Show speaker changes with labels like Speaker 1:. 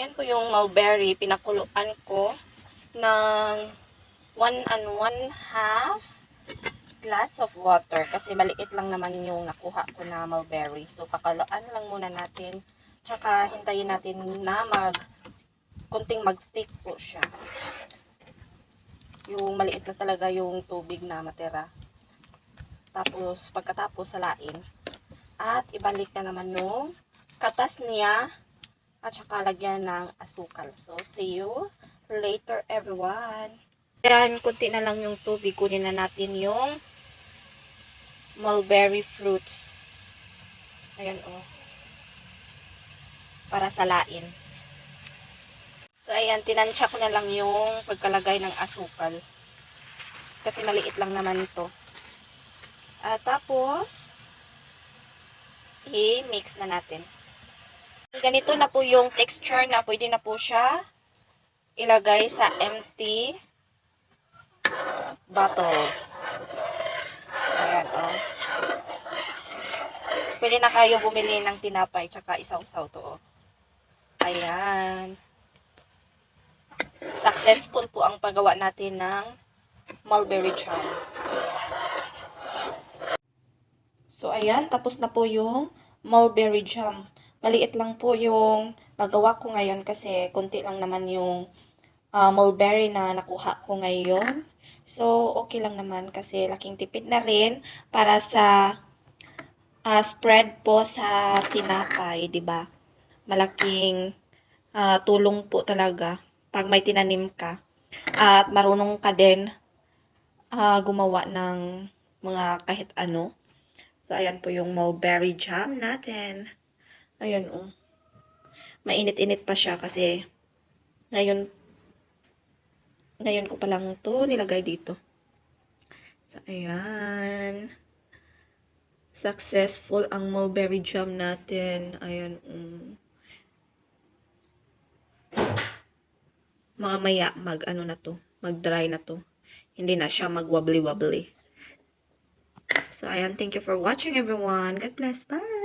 Speaker 1: ayan po yung mulberry. Pinakuluan ko ng 1 1/2 glass of water. Kasi maliit lang naman yung nakuha ko na mulberry. So, pakuluan lang muna natin. Tsaka, hintayin natin na kunting mag-stick po siya. Yung maliit na talaga yung tubig na matira. Tapos, pagkatapos salain. At ibalik na naman yung katas niya. At saka lagyan ng asukal. So, see you later everyone. Ayan, kunti na lang yung tubig. Kunin na natin yung mulberry fruits. Ayan o. Para salain. So, ayan, tinansya ko na lang yung pagkalagay ng asukal. Kasi maliit lang naman ito. At tapos, i-mix na natin. Ganito na po yung texture na pwede na po siya ilagay sa empty bottle. Ayan, o. Pwede na kayo bumili ng tinapay tsaka isaw-saw to, o. Ayan. Successful po ang paggawa natin ng mulberry jam. So, ayan. Tapos na po yung mulberry jam. Maliit lang po yung nagawa ko ngayon kasi konti lang naman yung mulberry na nakuha ko ngayon. So, okay lang naman kasi laking tipid na rin para sa spread po sa tinapay, 'di ba? Malaking tulong po talaga pag may tinanim ka at marunong ka din gumawa ng mga kahit ano. So, ayan po yung mulberry jam natin. Ayan, oh. Mainit-init pa siya kasi ngayon ko pa lang to nilagay dito. So, ayan. Successful ang mulberry jam natin. Ayan. Mamaya mag-ano na to. Mag-dry na to. Hindi na siya mag-wobbly-wobbly. So, ayan. Thank you for watching, everyone. God bless. Bye!